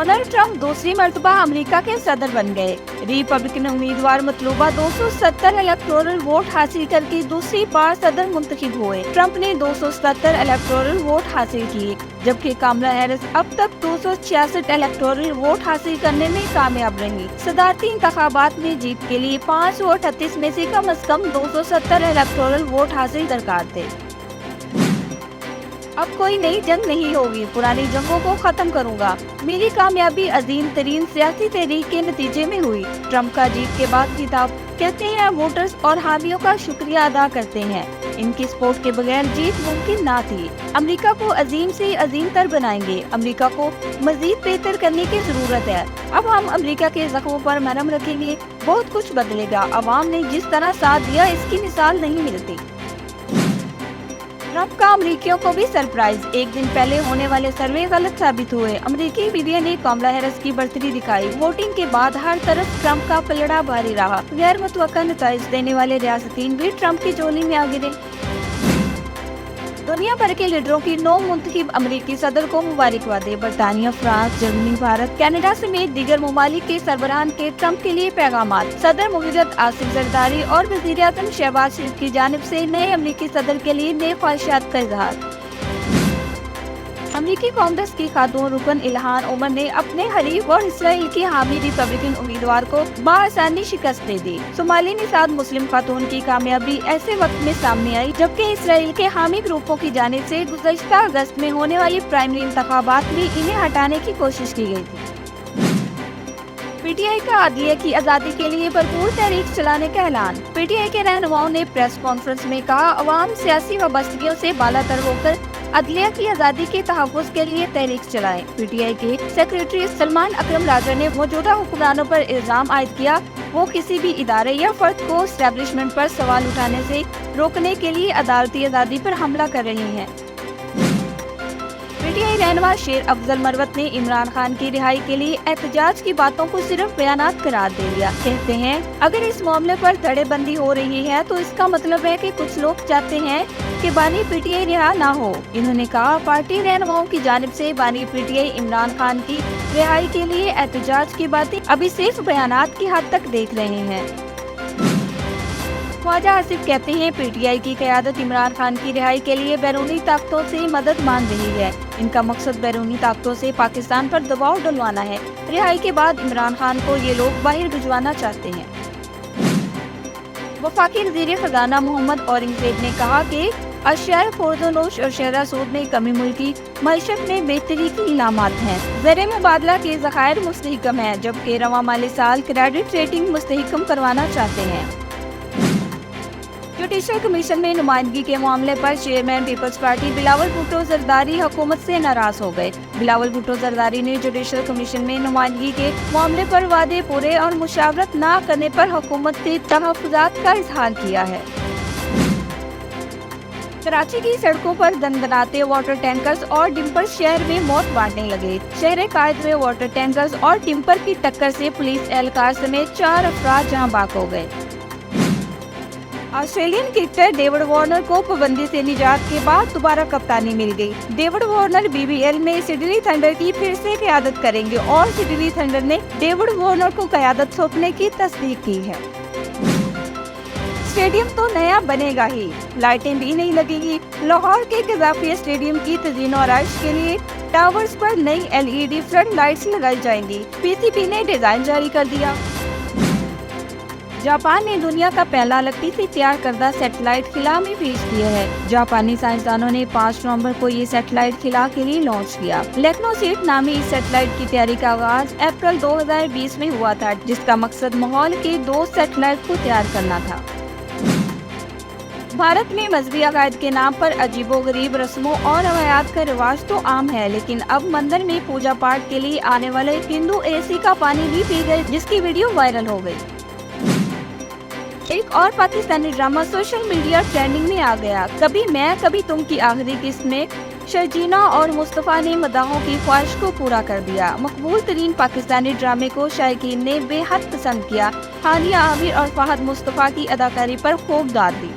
Donald Trump دوسری مرتبہ امریکہ کے صدر بن گئے۔ ریپبلکن امیدوار مطلوبہ 270 الیکٹورل ووٹ حاصل کر کے دوسری بار صدر منتخب ہوئے۔ ٹرمپ نے 270 الیکٹورل ووٹ حاصل کیے، جبکہ کاملا ہیرس اب تک 266 الیکٹورل ووٹ حاصل کرنے میں کامیاب رہی۔ صدارتی انتخابات میں جیت کے لیے 538 میں سے کم از کم 270 الیکٹورل ووٹ حاصل درکار تھے۔ اب کوئی نئی جنگ نہیں ہوگی، پرانی جنگوں کو ختم کروں گا۔ میری کامیابی عظیم ترین سیاسی تحریک کے نتیجے میں ہوئی۔ ٹرمپ کا جیت کے بعد خطاب کہتے ہیں ووٹرز اور حامیوں کا شکریہ ادا کرتے ہیں، ان کی سپورٹ کے بغیر جیت ممکن نہ تھی۔ امریکہ کو عظیم سے عظیم تر بنائیں گے، امریکہ کو مزید بہتر کرنے کی ضرورت ہے۔ اب ہم امریکہ کے زخموں پر مرہم رکھیں گے، بہت کچھ بدلے گا۔ عوام نے جس طرح ساتھ دیا اس کی مثال نہیں ملتی۔ ٹرمپ کا امریکیوں کو بھی سرپرائز، ایک دن پہلے ہونے والے سروے غلط ثابت ہوئے۔ امریکی میڈیا نے کاملا ہیرس کی برتری دکھائی۔ ووٹنگ کے بعد ہر طرف ٹرمپ کا پلڑا بھاری رہا۔ غیر متوقع نتائج دینے والے ریاستین بھی ٹرمپ کی جولی میں آ گرے۔ دنیا بھر کے لیڈروں کی نو منتخب امریکی صدر کو مبارکباد۔ برطانیہ، فرانس، جرمنی، بھارت، کینیڈا سمیت دیگر ممالک کے سربراہان کے ٹرمپ کے لیے پیغامات۔ صدر مملکت آصف زرداری اور وزیر اعظم شہباز شریف کی جانب سے نئے امریکی صدر کے لیے نیک خواہشات کا اظہار۔ امریکی کانگریس کی خاتون رکن الہان عمر نے اپنے حریف اور اسرائیل کی حامی ریپبلکن امیدوار کو بآسانی شکست دے دی۔ صومالی نژاد مسلم خاتون کی کامیابی ایسے وقت میں سامنے آئی جبکہ اسرائیل کے حامی گروپوں کی جانب سے گزشتہ اگست میں ہونے والی پرائمری انتخابات میں انہیں ہٹانے کی کوشش کی گئی تھی۔ پی ٹی آئی کا عدلیہ کی آزادی کے لیے بھرپور تحریک چلانے کا اعلان۔ پی ٹی آئی کے رہنماؤں نے پریس کانفرنس میں کہا، عوام سیاسی وابستگیوں سے بالا تر ہو کر عدلیہ کی آزادی کے تحفظ کے لیے تحریک چلائیں۔ پی ٹی آئی کے سیکریٹری سلمان اکرم راجا نے موجودہ حکمرانوں پر الزام عائد کیا وہ کسی بھی ادارے یا فرد کو اسٹیبلشمنٹ پر سوال اٹھانے سے روکنے کے لیے عدالتی آزادی پر حملہ کر رہے ہیں۔ پی ٹی آئی رہنما شیر افضل مروت نے عمران خان کی رہائی کے لیے احتجاج کی باتوں کو صرف بیانات قرار دے دیا۔ کہتے ہیں، اگر اس معاملے پر دھڑے بندی ہو رہی ہے تو اس کا مطلب ہے کہ کچھ لوگ چاہتے ہیں کہ بانی پی ٹی آئی رہا نہ ہو۔ انہوں نے کہا، پارٹی رہنماؤں کی جانب سے بانی P T I Imran Khan کی رہائی کے لیے احتجاج کی باتیں ابھی صرف بیانات کی حد تک دیکھ رہے ہیں۔ خواجہ آصف کہتے ہیں، پی ٹی آئی کی قیادت عمران خان کی رہائی کے لیے بیرونی طاقتوں سے مدد مانگ رہی ہے۔ ان کا مقصد بیرونی طاقتوں سے پاکستان پر دباؤ ڈلوانا ہے۔ رہائی کے بعد عمران خان کو یہ لوگ باہر بھجوانا چاہتے ہیں۔ وفاقی وزیر خزانہ محمد اورنگزیب نے کہا کہ اشیاء خورد و نوش اور شرح سود میں کمی ملکی معیشت میں بہتری کی علامات ہیں۔ زر مبادلہ کے ذخائر مستحکم ہیں، جبکہ رواں مالی سال کریڈٹ ریٹنگ مستحکم کروانا چاہتے ہیں۔ جوڈیشل کمیشن میں نمائندگی کے معاملے پر چیئرمین پیپلز پارٹی بلاول بھٹو زرداری حکومت سے ناراض ہو گئے۔ بلاول بھٹو زرداری نے جوڈیشل کمیشن میں نمائندگی کے معاملے پر وعدے پورے اور مشاورت نہ کرنے پر حکومت سے تحفظات کا اظہار کیا ہے۔ کراچی کی سڑکوں پر دندناتے واٹر ٹینکرز اور ڈمپر شہر میں موت بانٹنے لگے۔ شہر قائد میں واٹر ٹینکرز اور ڈمپر کی ٹکر سے پولیس اہلکار سمیت 4 افراد جاں بحق ہو گئے۔ آسٹریلین کرکٹر ڈیوڈ وارنر کو پابندی سے نجات کے بعد دوبارہ کپتانی مل گئی۔ David Warner B B L میں سڈنی تھنڈر کی پھر سے قیادت کریں گے اور سڈنی تھنڈر نے ڈیوڈ وارنر کو قیادت سونپنے کی تصدیق کی ہے۔ اسٹیڈیم تو نیا بنے گا ہی، لائٹیں بھی نہیں لگیں گی۔ لاہور کے قذافی اسٹیڈیم کی تزئین و آرائش کے لیے ٹاورز پر نئی LED فلڈ لائٹس لگائی جائیں گی۔ پی سی بی نے ڈیزائن جاری کر دیا۔ جاپان نے دنیا کا پہلا لکڑی سے تیار کردہ سیٹلائٹ خلا میں بھیج دیا ہے۔ جاپانی سائنسدانوں نے 5 نومبر کو یہ سیٹلائٹ خلا کے لیے لانچ کیا۔ لکھنؤ سیٹ نامی اس سیٹلائٹ کی تیاری کا آغاز اپریل 2020 میں ہوا تھا، جس کا مقصد ماحول کے 2 سیٹلائٹ کو تیار کرنا تھا۔ بھارت میں مذہبی عقائد کے نام پر عجیب و غریب رسموں اور روایات کا رواج تو عام ہے، لیکن اب مندر میں پوجا پاٹ کے لیے آنے والے ہندو AC کا پانی بھی پی گئے، جس کی ویڈیو وائرل ہو گئی۔ ایک اور Pakistani drama social media trending میں آ گیا۔ کبھی میں کبھی تم کی آخری قسط میں شرجینا اور مصطفیٰ نے مداحوں کی خواہش کو پورا کر دیا۔ مقبول ترین پاکستانی ڈرامے کو شائقین نے بے حد پسند کیا۔ ہانیہ عامر اور فہد مصطفیٰ کی اداکاری پر خوب داد دی۔